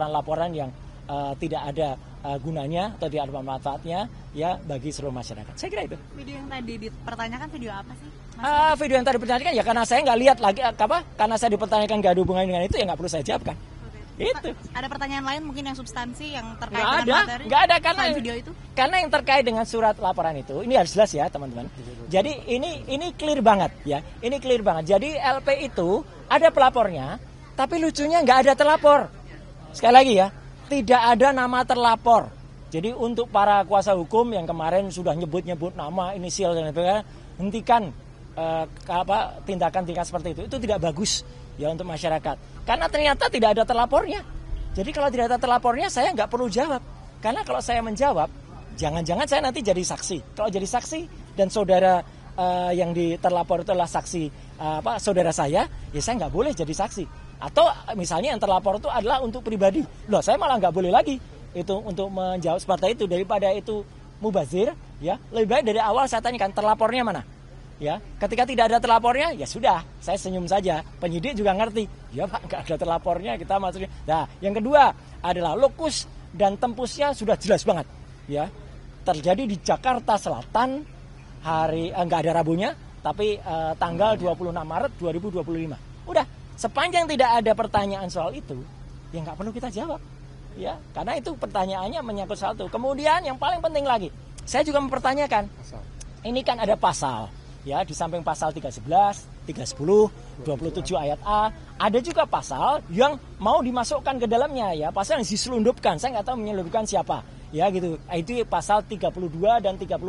laporan yang tidak ada gunanya atau tidak ada manfaatnya ya bagi seluruh masyarakat. Saya kira itu. Video yang tadi dipertanyakan video apa sih? Video yang tadi dipertanyakan ya karena saya nggak lihat lagi karena saya dipertanyakan nggak ada hubungannya dengan itu ya nggak perlu saya jawabkan. Itu. Ada pertanyaan lain mungkin yang substansi yang terkait dengan materi? Nggak ada karena video itu. Karena yang terkait dengan surat laporan itu ini harus jelas ya teman-teman. Jadi ini clear banget ya. Ini clear banget. Jadi LP itu ada pelapornya, tapi lucunya nggak ada terlapor. Sekali lagi ya, tidak ada nama terlapor. Jadi untuk para kuasa hukum yang kemarin sudah nyebut-nyebut nama, inisial dan sebagainya, hentikan tindakan-tindakan seperti itu. Itu tidak bagus ya untuk masyarakat. Karena ternyata tidak ada terlapornya. Jadi kalau tidak ada terlapornya, saya nggak perlu jawab. Karena kalau saya menjawab, jangan-jangan saya nanti jadi saksi. Kalau jadi saksi dan saudara yang terlapor itu adalah saksi saudara saya, ya saya nggak boleh jadi saksi. Atau misalnya yang terlapor itu adalah untuk pribadi. Loh, saya malah nggak boleh lagi itu untuk menjawab seperti itu. Daripada itu mubazir, ya lebih baik dari awal saya tanyakan terlapornya mana. Ya, ketika tidak ada terlapornya, ya sudah, saya senyum saja. Penyidik juga ngerti, ya Pak, nggak ada terlapornya, kita maksudnya. Nah, yang kedua adalah lokus dan tempusnya sudah jelas banget. Ya, terjadi di Jakarta Selatan hari nggak ada Rabunya, tapi tanggal 26 Maret 2025. Udah, sepanjang tidak ada pertanyaan soal itu, ya nggak perlu kita jawab. Ya, karena itu pertanyaannya menyangkut soal itu. Kemudian yang paling penting lagi, saya juga mempertanyakan, ini kan ada pasal. Ya, di samping pasal 311, 310, 27 ayat A, ada juga pasal yang mau dimasukkan ke dalamnya ya, pasal yang diselundupkan. Saya nggak tahu menyelundupkan siapa. Ya gitu. Itu pasal 32 dan 35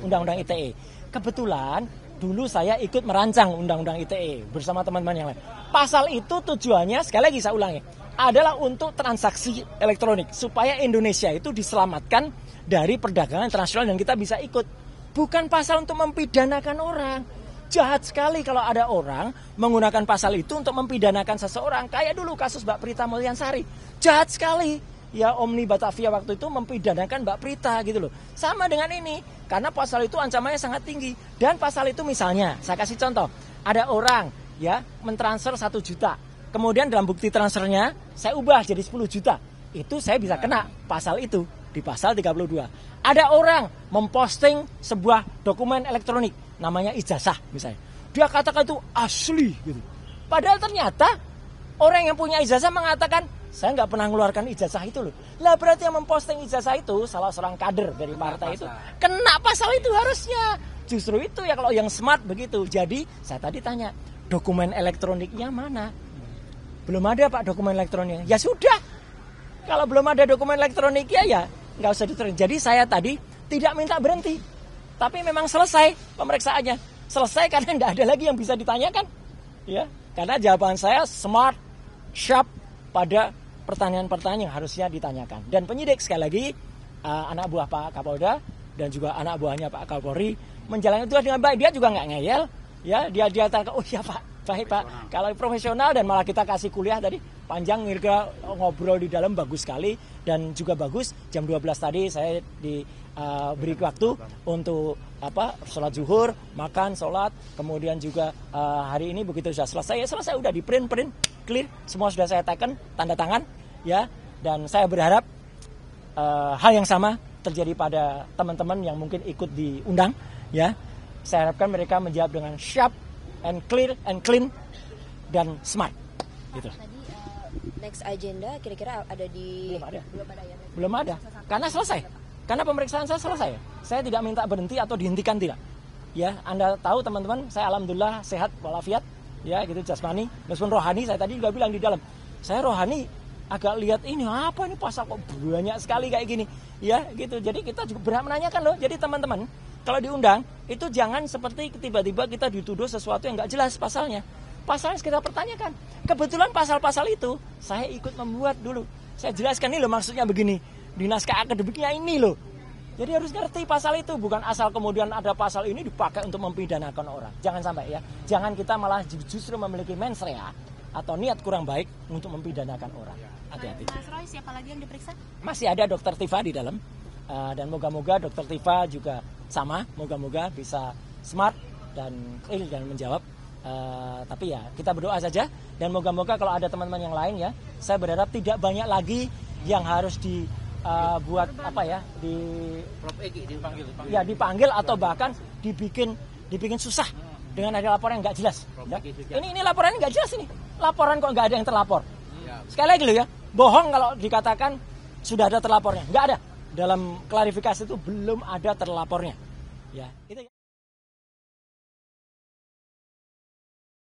Undang-Undang ITE. Kebetulan dulu saya ikut merancang Undang-Undang ITE bersama teman-teman yang lain. Pasal itu tujuannya, sekali lagi saya ulangi, adalah untuk transaksi elektronik supaya Indonesia itu diselamatkan dari perdagangan internasional dan kita bisa ikut. Bukan pasal untuk mempidanakan orang. Jahat sekali kalau ada orang menggunakan pasal itu untuk mempidanakan seseorang. Kayak dulu kasus Mbak Prita Mulyansari. Jahat sekali. Ya Omni Batavia waktu itu mempidanakan Mbak Prita gitu loh. Sama dengan ini. Karena pasal itu ancamannya sangat tinggi. Dan pasal itu misalnya, saya kasih contoh. Ada orang ya mentransfer 1 juta. Kemudian dalam bukti transfernya saya ubah jadi 10 juta. Itu saya bisa kena pasal itu. Di pasal 32. Ada orang memposting sebuah dokumen elektronik namanya ijazah misalnya. Dia katakan itu asli gitu. Padahal ternyata orang yang punya ijazah mengatakan saya nggak pernah mengeluarkan ijazah itu loh. Lah berarti yang memposting ijazah itu salah seorang kader dari partai itu. Kena pasal itu harusnya. Justru itu ya kalau yang smart begitu. Jadi saya tadi tanya dokumen elektroniknya mana? Belum ada Pak dokumen elektroniknya. Ya sudah. Kalau belum ada dokumen elektroniknya ya nggak usah diterima. Jadi saya tadi tidak minta berhenti, tapi memang selesai pemeriksaannya. Selesai karena tidak ada lagi yang bisa ditanyakan, ya. Karena jawaban saya smart, sharp pada pertanyaan-pertanyaan yang harusnya ditanyakan. Dan penyidik sekali lagi anak buah Pak Kapolda dan juga anak buahnya Pak Kapolri menjalankan tugas dengan baik. Dia juga nggak ngeyel, ya. Dia tanya, oh iya Pak, baik Pak. Kalau profesional dan malah kita kasih kuliah tadi. Panjang ngobrol di dalam bagus sekali dan juga bagus jam 12 tadi saya diberi waktu untuk sholat zuhur, makan, sholat, kemudian juga hari ini begitu sudah selesai ya selesai udah di print clear semua sudah saya teken tanda tangan ya dan saya berharap hal yang sama terjadi pada teman-teman yang mungkin ikut diundang ya saya harapkan mereka menjawab dengan sharp and clear and clean dan smart gitu. Next agenda kira-kira ada di belum ada karena selesai karena pemeriksaan saya selesai saya tidak minta berhenti atau dihentikan tidak ya Anda tahu teman-teman saya alhamdulillah sehat walafiat ya gitu jasmani meskipun rohani saya tadi juga bilang di dalam saya rohani agak lihat ini apa ini pasal kok banyak sekali kayak gini ya gitu jadi kita juga berhak menanyakan loh jadi teman-teman kalau diundang itu jangan seperti tiba-tiba kita dituduh sesuatu yang nggak jelas pasalnya kita pertanyakan. Kebetulan pasal-pasal itu saya ikut membuat dulu. Saya jelaskan ini loh maksudnya begini. Di naskah akademiknya ini loh. Jadi harus ngerti pasal itu. Bukan asal kemudian ada pasal ini dipakai untuk mempidanakan orang. Jangan sampai ya. Jangan kita malah justru memiliki mens rea atau niat kurang baik untuk mempidanakan orang. Hati-hati. Mas Roy, siapa lagi yang diperiksa? Masih ada Dokter Tifa di dalam. Dan moga-moga Dokter Tifa juga sama. Moga-moga bisa smart dan clear dan menjawab Tapi ya kita berdoa saja dan moga-moga kalau ada teman-teman yang lain ya, saya berharap tidak banyak lagi yang harus dibuat dipanggil atau bahkan dibikin susah dengan ada laporan yang nggak jelas. Ya. Ini laporan nggak jelas ini. Laporan kok nggak ada yang terlapor. Sekali lagi loh ya, bohong kalau dikatakan sudah ada terlapornya. Nggak ada. Dalam klarifikasi itu belum ada terlapornya. Ya, itu.